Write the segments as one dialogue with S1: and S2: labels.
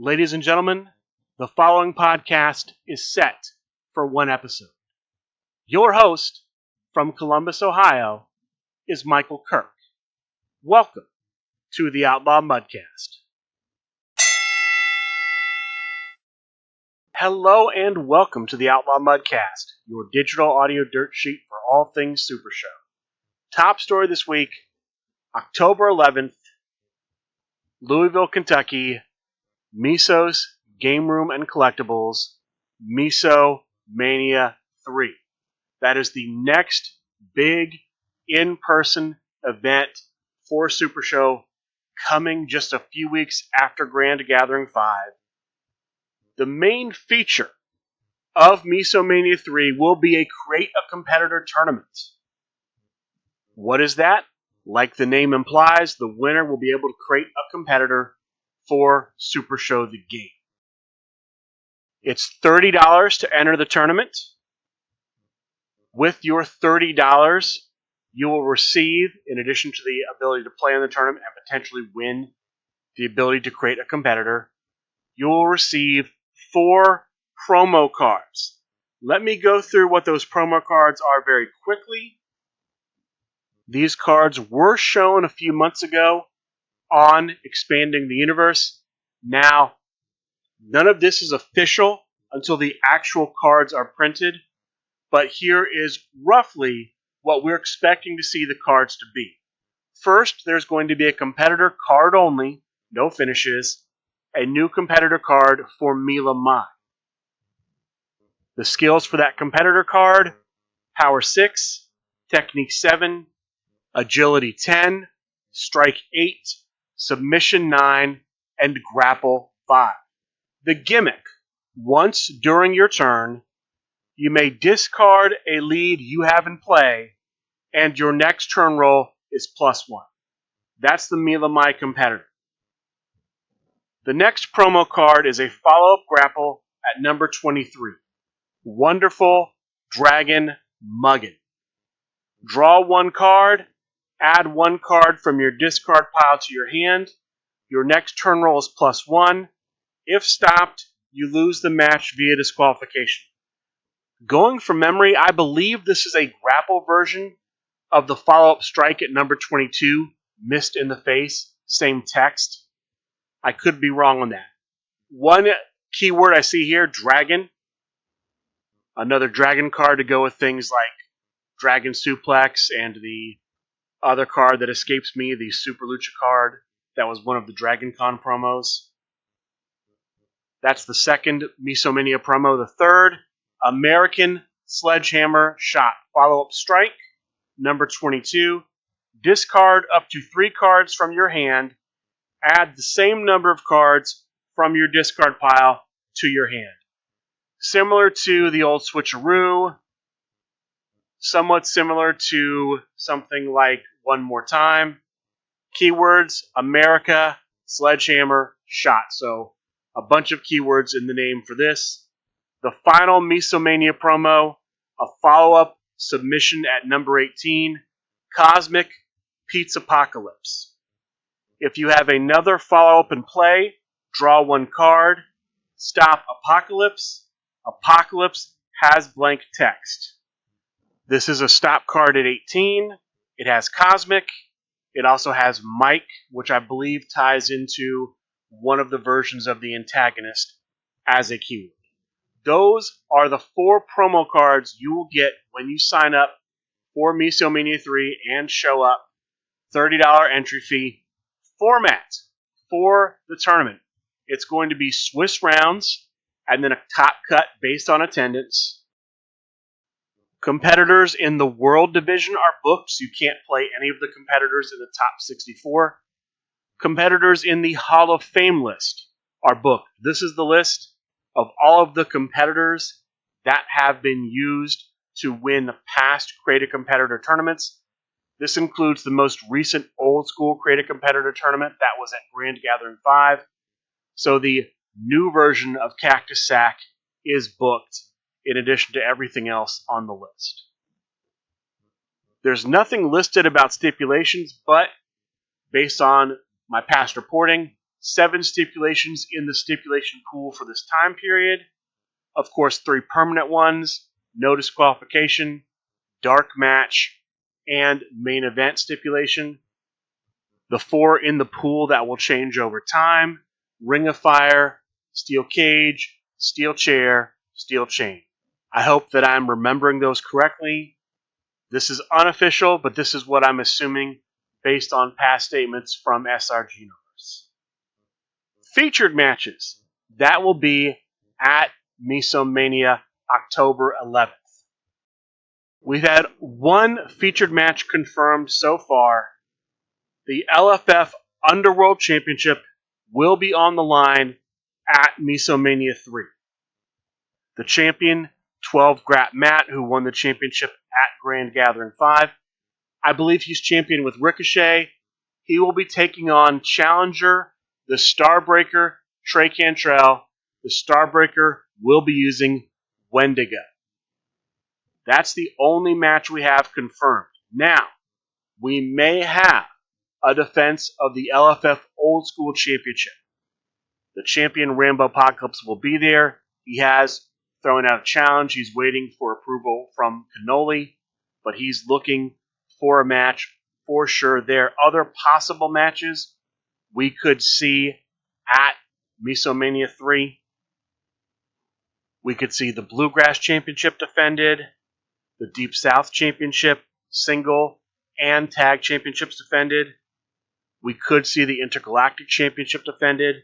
S1: Ladies and gentlemen, the following podcast is set for one episode. Your host from Columbus, Ohio, is Michael Kirk. Welcome to the Outlaw Mudcast. Hello and welcome to the Outlaw Mudcast, your digital audio dirt sheet for all things Super Show. Top story this week, October 11th, Louisville, Kentucky, Miso's Game Room and Collectibles, Misomania 3. That is the next big in-person event for Super Show, coming just a few weeks after Grand Gathering 5. The main feature of Misomania 3 will be a Create a Competitor tournament. What is that? Like the name implies, the winner will be able to create a competitor for Super Show the game. It's $30 to enter the tournament. With your $30, you will receive, in addition to the ability to play in the tournament and potentially win the ability to create a competitor, you will receive 4 promo cards. Let me go through what those promo cards are very quickly. These cards were shown a few months ago on Expanding the Universe. Now, none of this is official until the actual cards are printed, but here is roughly what we're expecting to see the cards to be. First, there's going to be a competitor card only, no finishes, a new competitor card for Misomania. The skills for that competitor card: Power 6, Technique 7, Agility 10, Strike 8, Submission 9, and Grapple 5. The gimmick: once during your turn, you may discard a lead you have in play, and your next turn roll is +1. That's the Misomania competitor. The next promo card is a follow-up grapple at number 23. Wonderful Dragon Muggin. Draw 1 card, add 1 card from your discard pile to your hand. Your next turn roll is +1. If stopped, you lose the match via disqualification. Going from memory, I believe this is a grapple version of the follow-up strike at number 22, Missed in the Face, same text. I could be wrong on that. One keyword I see here, Dragon. Another Dragon card to go with things like Dragon Suplex and the other card that escapes me, the Super Lucha card. That was one of the Dragon Con promos. That's the second Misomania promo. The third, American Sledgehammer Shot. Follow-up strike, number 22. Discard up to 3 cards from your hand. Add the same number of cards from your discard pile to your hand. Similar to the old switcheroo. Somewhat similar to something like One More Time. Keywords: America, Sledgehammer, Shot. So a bunch of keywords in the name for this. The final Misomania promo, a follow-up submission at number 18, Cosmic Pizzapocalypse. If you have another follow-up in play, draw 1 card, stop Apocalypse. Apocalypse has blank text. This is a stop card at 18. It has Cosmic. It also has Mike, which I believe ties into one of the versions of the antagonist as a keyword. Those are the 4 promo cards you will get when you sign up for Misomania 3 and show up. $30 entry fee. Format for the tournament: it's going to be Swiss rounds and then a top cut based on attendance. Competitors in the World Division are booked, so you can't play any of the competitors in the top 64. Competitors in the Hall of Fame list are booked. This is the list of all of the competitors that have been used to win past Create a Competitor tournaments. This includes the most recent old school Create a Competitor tournament that was at Grand Gathering 5. So the new version of Cactus Sack is booked in addition to everything else on the list. There's nothing listed about stipulations, but based on my past reporting, 7 stipulations in the stipulation pool for this time period. Of course, 3 permanent ones, no disqualification, dark match, and main event stipulation. The 4 in the pool that will change over time: Ring of Fire, Steel Cage, Steel Chair, Steel Chain. I hope that I'm remembering those correctly. This is unofficial, but this is what I'm assuming based on past statements from SRG Universe. Featured matches. That will be at Misomania October 11th. We've had 1 featured match confirmed so far. The LFF Underworld Championship will be on the line at Misomania 3. The champion, 12 Grat Matt, who won the championship at Grand Gathering 5. I believe he's champion with Ricochet. He will be taking on challenger, the Starbreaker, Trey Cantrell. The Starbreaker will be using Wendigo. That's the only match we have confirmed. Now, we may have a defense of the LFF Old School Championship. The champion, Rambo Apocalypse, will be there. He has thrown out a challenge. He's waiting for approval from Cannoli, but he's looking for a match for sure. There are other possible matches we could see at Misomania 3. We could see the Bluegrass Championship defended, the Deep South Championship, single and tag championships defended. We could see the Intergalactic Championship defended.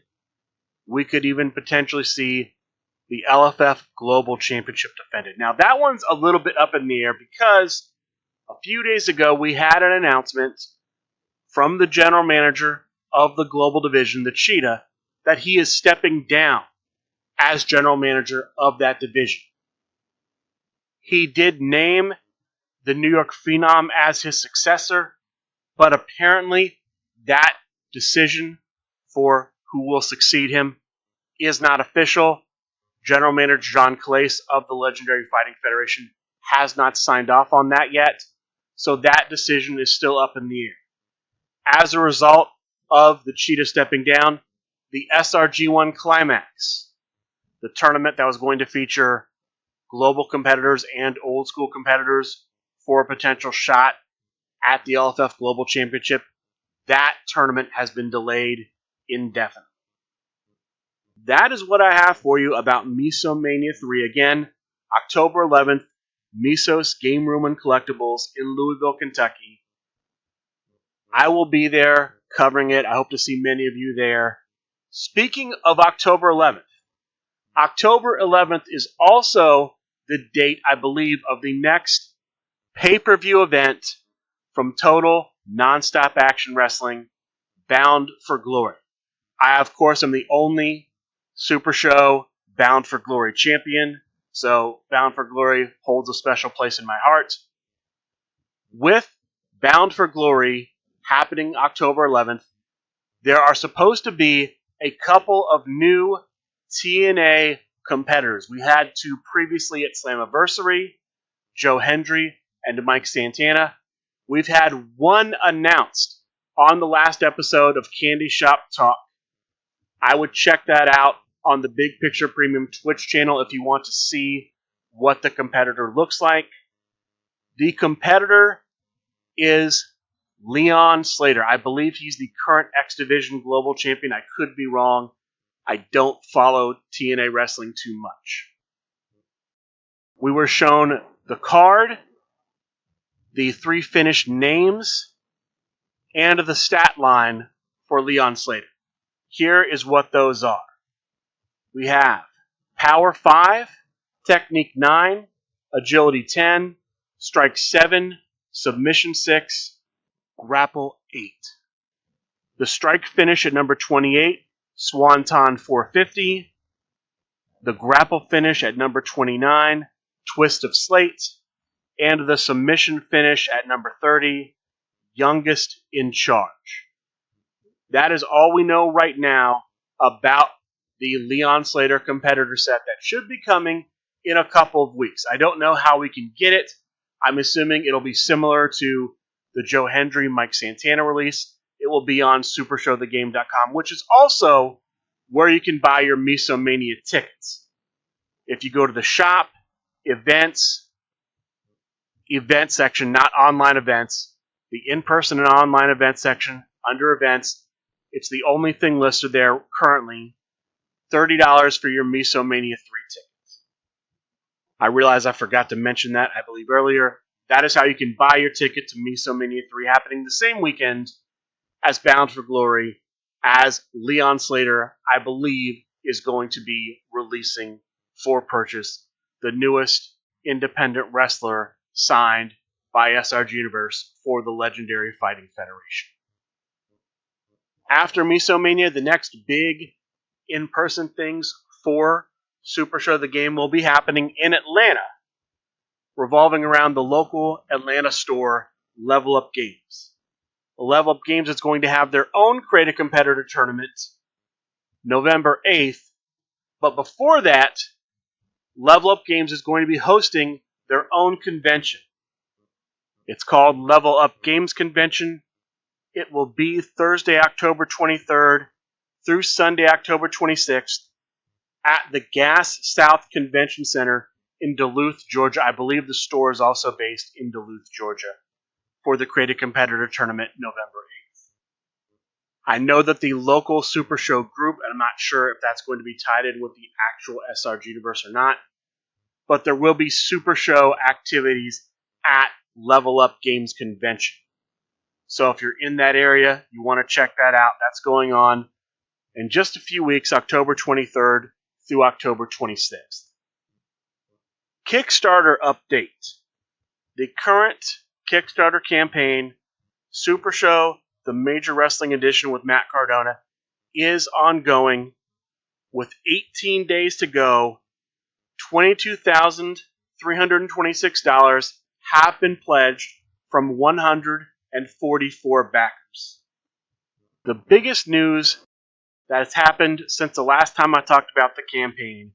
S1: We could even potentially see the LFF Global Championship defended. Now, that one's a little bit up in the air because a few days ago we had an announcement from the general manager of the Global Division, the Cheetah, that he is stepping down as general manager of that division. He did name the New York Phenom as his successor, but apparently that decision for who will succeed him is not official. General Manager John Calais of the Legendary Fighting Federation has not signed off on that yet, so that decision is still up in the air. As a result of the Cheetah stepping down, the SRG1 Climax, the tournament that was going to feature global competitors and old school competitors for a potential shot at the LFF Global Championship, that tournament has been delayed indefinitely. That is what I have for you about Misomania 3. Again, October 11th, Misos Game Room and Collectibles in Louisville, Kentucky. I will be there covering it. I hope to see many of you there. Speaking of October 11th, October 11th is also the date, I believe, of the next pay-per-view event from Total Nonstop Action Wrestling, Bound for Glory. I, of course, am the only Super Show Bound for Glory champion, so Bound for Glory holds a special place in my heart. With Bound for Glory happening October 11th, there are supposed to be a couple of new TNA competitors. We had 2 previously at Slammiversary, Joe Hendry and Mike Santana. We've had 1 announced on the last episode of Candy Shop Talk. I would check that out on the Big Picture Premium Twitch channel if you want to see what the competitor looks like. The competitor is Leon Slater. I believe he's the current X Division Global Champion. I could be wrong. I don't follow TNA wrestling too much. We were shown the card, the 3 finished names, and the stat line for Leon Slater. Here is what those are. We have Power 5, Technique 9, Agility 10, Strike 7, Submission 6, Grapple 8. The Strike finish at number 28, Swanton 450. The Grapple finish at number 29, Twist of Slate. And the Submission finish at number 30, Youngest in Charge. That is all we know right now about the Leon Slater competitor set that should be coming in a couple of weeks. I don't know how we can get it. I'm assuming it'll be similar to the Joe Hendry, Mike Santana release. it will be on supershowthegame.com, which is also where you can buy your Misomania tickets. If you go to the shop, events section, not online events, the in-person and online event section, under events, it's the only thing listed there currently. $30 for your Misomania 3 tickets. I realize I forgot to mention that, I believe, earlier. That is how you can buy your ticket to Misomania 3, happening the same weekend as Bound for Glory, as Leon Slater, I believe, is going to be releasing for purchase the newest independent wrestler signed by SRG Universe for the Legendary Fighting Federation. After Misomania, the next big in-person things for Super Show the Game will be happening in Atlanta, revolving around the local Atlanta store, Level Up Games. Level Up Games is going to have their own Create a Competitor tournament November 8th, but before that, Level Up Games is going to be hosting their own convention. It's called Level Up Games Convention. It will be Thursday, October 23rd through Sunday, October 26th at the Gas South Convention Center in Duluth, Georgia. I believe the store is also based in Duluth, Georgia, for the Create a Competitor tournament November 8th. I know that the local Super Show group, and I'm not sure if that's going to be tied in with the actual SRG Universe or not, but there will be Super Show activities at Level Up Games Convention. So if you're in that area, you want to check that out. That's going on in just a few weeks, October 23rd through October 26th. Kickstarter update. The current Kickstarter campaign, Super Show, the Major Wrestling Edition with Matt Cardona, is ongoing with 18 days to go. $22,326 have been pledged from 144 backers. The biggest news that has happened since the last time I talked about the campaign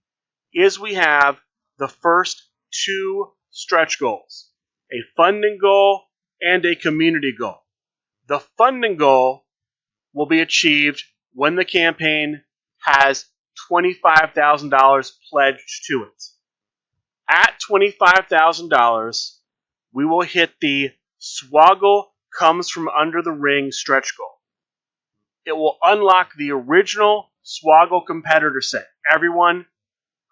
S1: is we have the first two stretch goals, a funding goal and a community goal. The funding goal will be achieved when the campaign has $25,000 pledged to it. At $25,000, we will hit the Swoggle Comes From Under the Ring stretch goal. It will unlock the original Swoggle competitor set. Everyone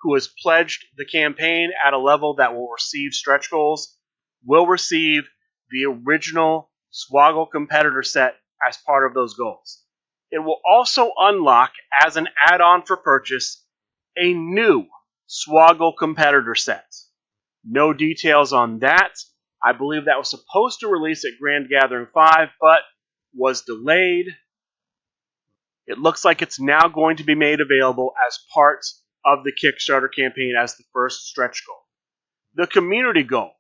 S1: who has pledged the campaign at a level that will receive stretch goals will receive the original Swoggle competitor set as part of those goals. It will also unlock, as an add-on for purchase, a new Swoggle competitor set. No details on that. I believe that was supposed to release at Grand Gathering 5, but was delayed. It looks like it's now going to be made available as part of the Kickstarter campaign as the first stretch goal. The community goal,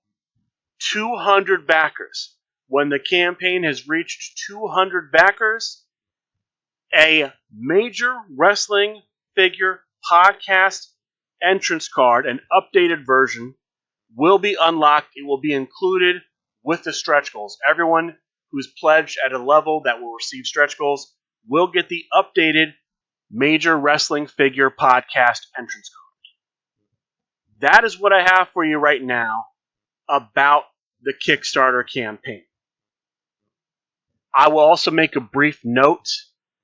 S1: 200 backers. When the campaign has reached 200 backers, a Major Wrestling Figure podcast entrance card, an updated version, will be unlocked. It will be included with the stretch goals. Everyone who's pledged at a level that will receive stretch goals will get the updated Major Wrestling Figure podcast entrance card. That is what I have for you right now about the Kickstarter campaign. I will also make a brief note.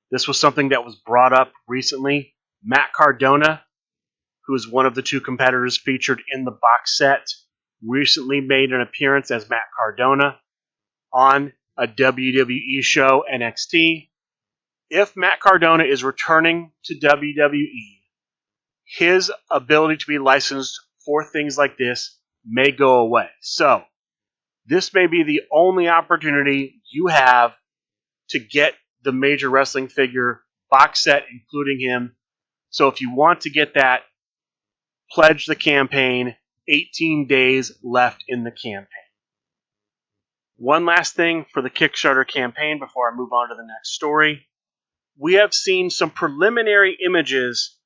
S1: This was something that was brought up recently. Matt Cardona, who is one of the two competitors featured in the box set, recently made an appearance as Matt Cardona on a WWE show, NXT. If Matt Cardona is returning to WWE, his ability to be licensed for things like this may go away. So, this may be the only opportunity you have to get the Major Wrestling Figure box set, including him. So if you want to get that, pledge the campaign. 18 days left in the campaign. One last thing for the Kickstarter campaign before I move on to the next story. We have seen some preliminary images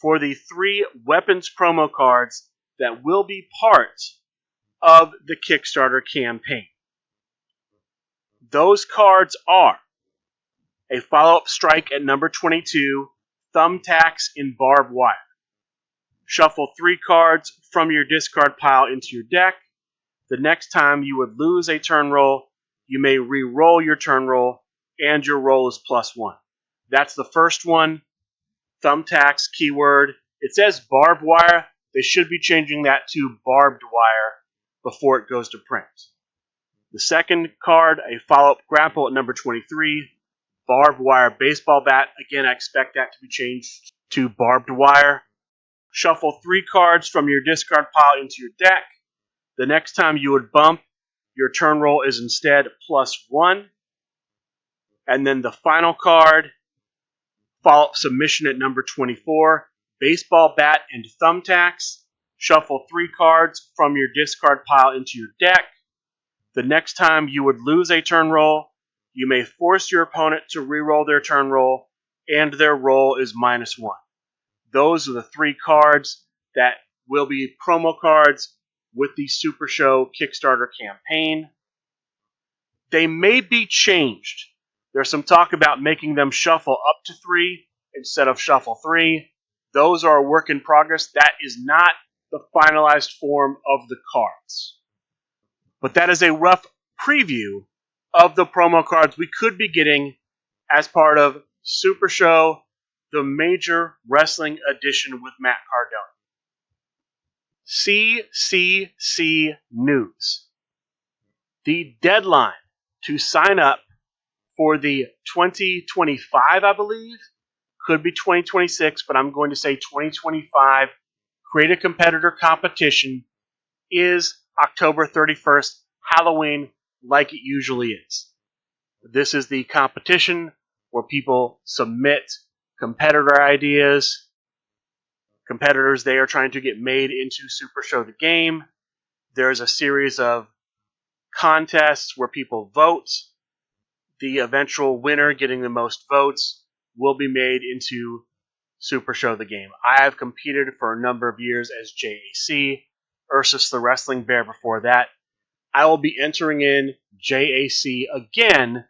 S1: for the 3 weapons promo cards that will be part of the Kickstarter campaign. Those cards are a follow-up strike at number 22, thumbtacks in barbed wire. Shuffle 3 cards from your discard pile into your deck. The next time you would lose a turn roll, you may re-roll your turn roll, and your roll is +1. That's the first one. Thumbtacks keyword. It says barbed wire. They should be changing that to barbed wire before it goes to print. The second card, a follow-up grapple at number 23, barbed wire baseball bat. Again, I expect that to be changed to barbed wire. Shuffle 3 cards from your discard pile into your deck. The next time you would bump, your turn roll is instead +1. And then the final card, follow-up submission at number 24, baseball bat and thumbtacks. Shuffle 3 cards from your discard pile into your deck. The next time you would lose a turn roll, you may force your opponent to re-roll their turn roll, and their roll is -1. Those are the 3 cards that will be promo cards with the Super Show Kickstarter campaign. They may be changed. There's some talk about making them shuffle up to 3 instead of shuffle 3. Those are a work in progress. That is not the finalized form of the cards. But that is a rough preview of the promo cards we could be getting as part of Super Show, the Major Wrestling Edition with Matt Cardona. CCC News. The deadline to sign up for the 2025, I believe, could be 2026, but I'm going to say 2025 Create a Competitor competition is October 31st, Halloween, like it usually is. This is the competition where people submit competitor ideas, competitors they are trying to get made into Super Show the Game. There's a series of contests where people vote. The eventual winner getting the most votes will be made into Super Show the Game. I have competed for a number of years as JAC, Ursus the Wrestling Bear before that. I will be entering in JAC again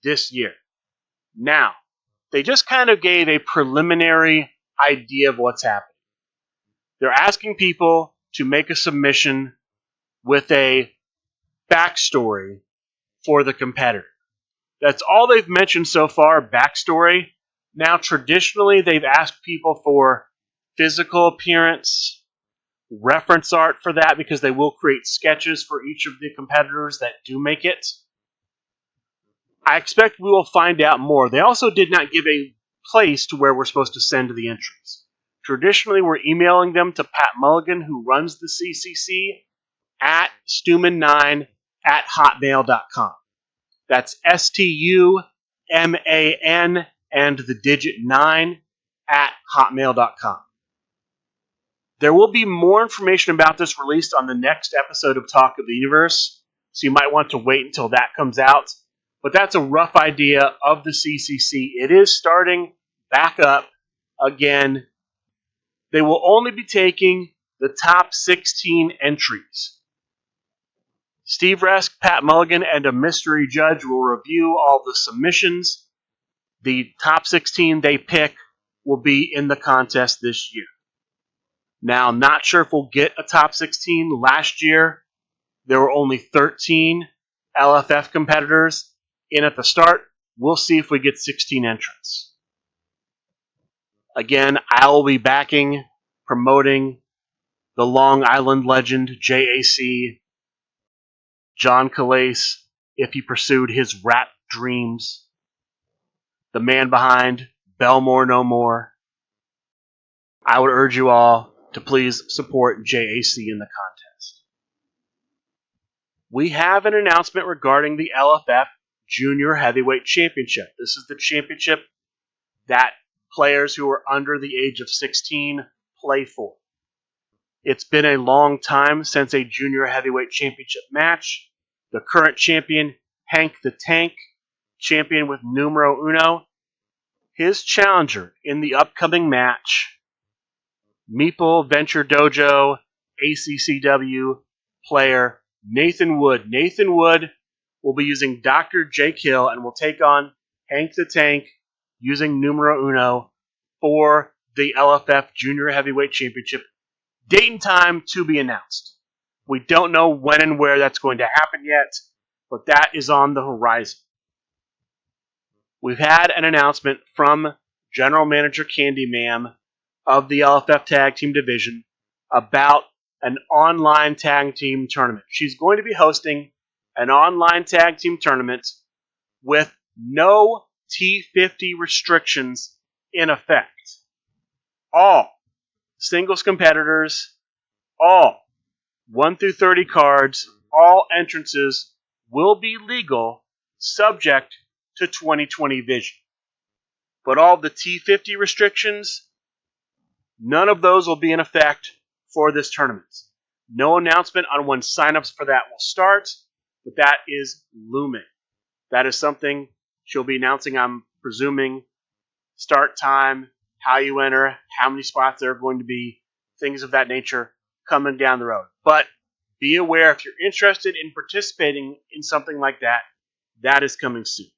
S1: this year. Now, they just kind of gave a preliminary idea of what's happening. They're asking people to make a submission with a backstory for the competitor. That's all they've mentioned so far, backstory. Now, traditionally, they've asked people for physical appearance, reference art for that, because they will create sketches for each of the competitors that do make it. I expect we will find out more. They also did not give a place to where we're supposed to send the entries. Traditionally, we're emailing them to Pat Mulligan, who runs the CCC, at stuman9@hotmail.com. That's STUMAN and the digit 9 at hotmail.com. There will be more information about this released on the next episode of Talk of the Universe, so you might want to wait until that comes out. But that's a rough idea of the CCC. It is starting back up again. They will only be taking the top 16 entries. Steve Resk, Pat Mulligan, and a mystery judge will review all the submissions. The top 16 they pick will be in the contest this year. Now, I'm not sure if we'll get a top 16. Last year, there were only 13 LFF competitors in at the start. We'll see if we get 16 entrants. Again, I will be backing, promoting the Long Island legend, JAC, John Calais, if he pursued his rap dreams. The man behind Belmore No More. I would urge you all to please support JAC in the contest. We have an announcement regarding the LFF Junior Heavyweight Championship. This is the championship that players who are under the age of 16 play for. It's been a long time since a Junior Heavyweight Championship match. The current champion, Hank the Tank, champion with numero uno. His challenger in the upcoming match, Meeple Venture Dojo ACCW player Nathan Wood. Nathan Wood will be using Dr. Jake Hill and will take on Hank the Tank using numero uno for the LFF Junior Heavyweight Championship. Date and time to be announced. We don't know when and where that's going to happen yet, but that is on the horizon. We've had an announcement from General Manager Candy Ma'am of the LFF Tag Team Division about an online tag team tournament. She's going to be hosting an online tag team tournament with no T50 restrictions in effect. All singles competitors, all 1 through 30 cards, all entrances will be legal, subject to 2020 vision. But all the T50 restrictions, none of those will be in effect for this tournament. No announcement on when signups for that will start, but that is looming. That is something she'll be announcing, I'm presuming, start time, how you enter, how many spots there are going to be, things of that nature coming down the road. But be aware, if you're interested in participating in something like that, that is coming soon.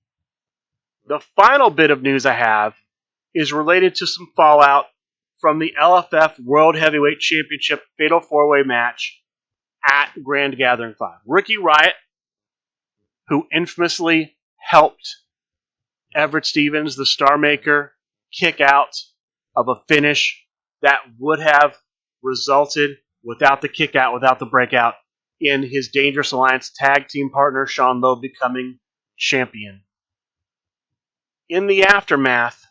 S1: The final bit of news I have is related to some fallout from the LFF World Heavyweight Championship Fatal 4-Way match at Grand Gathering 5. Ricky Riot, who infamously helped Everett Stevens, the Star Maker, kick out of a finish that would have resulted without the kick out, without the breakout, in his Dangerous Alliance tag team partner Sean Lowe becoming champion. In the aftermath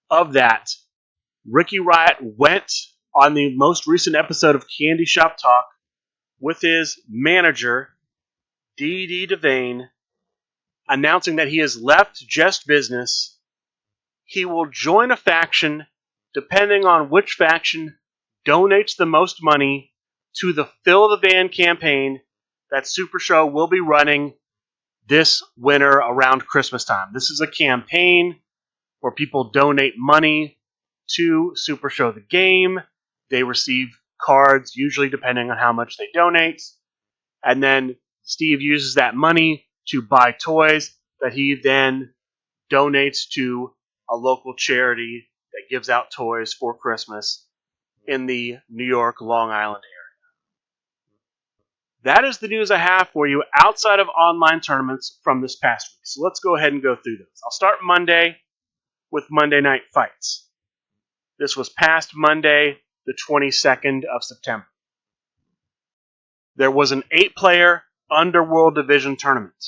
S1: of that, Ricky Riot went on the most recent episode of Candy Shop Talk with his manager, D.D. Devane, announcing that he has left Just Business. He will join a faction depending on which faction donates the most money to the Fill the Van campaign that Super Show will be running this winter around Christmas time. This is a campaign where people donate money to Super Show the game. They receive cards, usually depending on how much they donate. And then Steve uses that money to buy toys that he then donates to a local charity that gives out toys for Christmas in the New York, Long Island area. That is the news I have for you outside of online tournaments from this past week. So let's go ahead and go through those. I'll start Monday with Monday Night Fights. This was past Monday, the 22nd of September. There was an 8-player Underworld Division tournament.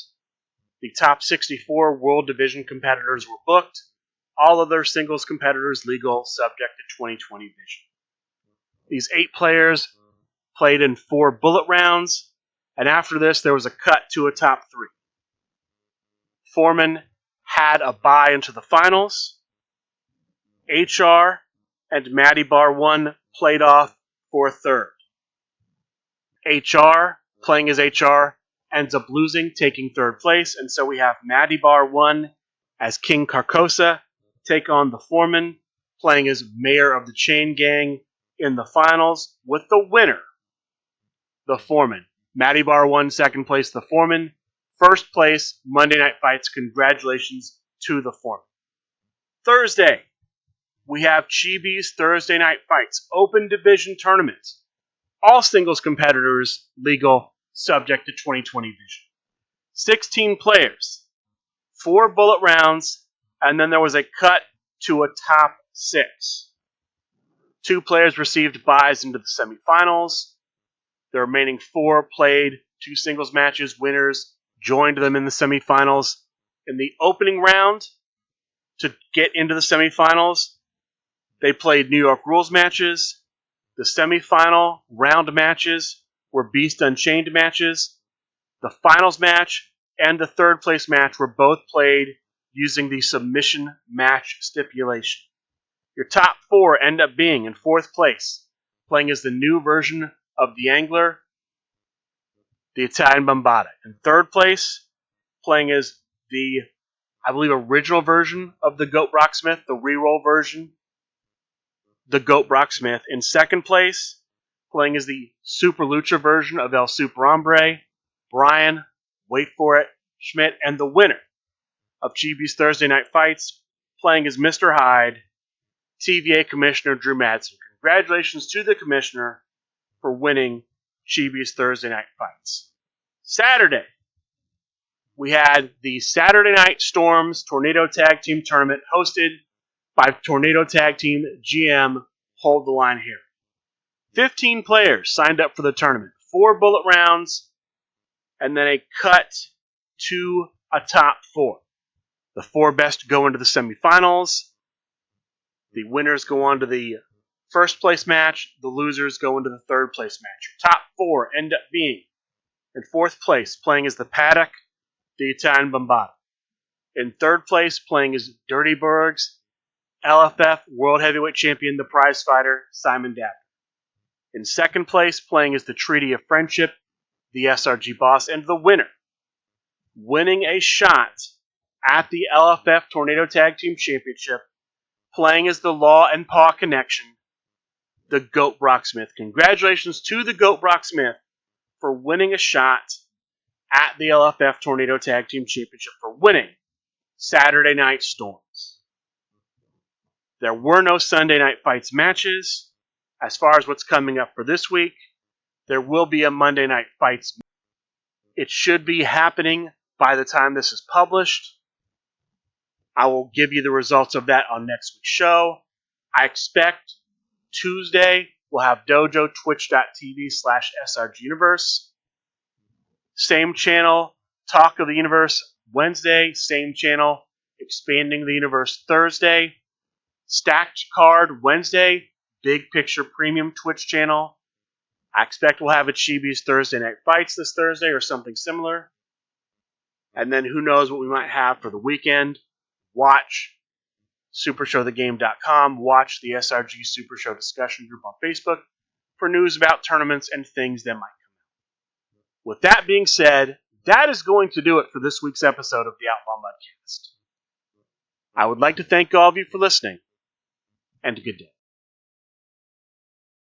S1: The top 64 World Division competitors were booked. All other singles competitors legal, subject to 2020 vision. These 8 players played in 4 bullet rounds, and after this there was a cut to a top 3. Foreman had a bye into the finals. HR and Matty Bar 1 played off for a third. HR, playing as HR, ends up losing, taking third place, and so we have Matty Bar 1 as King Carcosa take on the Foreman, playing as Mayor of the Chain Gang in the finals, with the winner, the Foreman. Matty Bar 1 second place, the Foreman. First place, Monday Night Fights. Congratulations to the Foreman. Thursday, we have Chibi's Thursday Night Fights Open Division Tournament. All singles competitors legal, subject to 2020 vision. 16 players, 4 bullet rounds, and then there was a cut to a top 6. 2 players received byes into the semifinals. The remaining 4 played 2 singles matches. Winners joined them in the semifinals. In the opening round, to get into the semifinals, they played New York rules matches. The semifinal round matches were Beast Unchained matches. The finals match and the third place match were both played using the submission match stipulation. Your top 4 end up being in 4th place, playing as the new version of the Angler, the Italian Bombata. In 3rd place, playing as the, I believe, original version of the Goat Brocksmith, the reroll version, the Goat Brocksmith. In 2nd place, playing as the Super Lucha version of El Super Hombre, Brian, wait for it, Schmidt, and the winner of Chibi's Thursday Night Fights, playing as Mr. Hyde, TVA Commissioner Drew Madsen. Congratulations to the Commissioner for winning Chibi's Thursday Night Fights. Saturday, we had the Saturday Night Storms Tornado Tag Team Tournament hosted by Tornado Tag Team GM Hold the Line Here. 15 players signed up for the tournament. 4 bullet rounds, and then a cut to a top 4. The 4 best go into the semifinals. The winners go on to the first place match. The losers go into the third place match. Your top 4 end up being in 4th place, playing as the Paddock, the Italian Bombata. In 3rd place, playing as Dirty Bergs, LFF World Heavyweight Champion, the prize fighter, Simon Dapper. In 2nd place, playing as the Treaty of Friendship, the SRG Boss, and the winner, winning a shot at the LFF Tornado Tag Team Championship, playing as the Law and Paw Connection, the Goat Brocksmith. Congratulations to the Goat Brocksmith for winning a shot at the LFF Tornado Tag Team Championship, for winning Saturday Night Storms. There were no Sunday Night Fights matches. As far as what's coming up for this week, there will be a Monday Night Fights. It should be happening by the time this is published. I will give you the results of that on next week's show. I expect Tuesday we'll have Dojo, twitch.tv/SRGUniverse. Same channel, Talk of the Universe Wednesday. Same channel, Expanding the Universe Thursday. Stacked Card Wednesday, Big Picture Premium Twitch channel. I expect we'll have a Chibi's Thursday Night Fights this Thursday or something similar. And then who knows what we might have for the weekend. Watch SuperShowTheGame.com. Watch the SRG Super Show discussion group on Facebook for news about tournaments and things that might come out. With that being said, that is going to do it for this week's episode of the Outlaw Mudcast. I would like to thank all of you for listening, and a good day.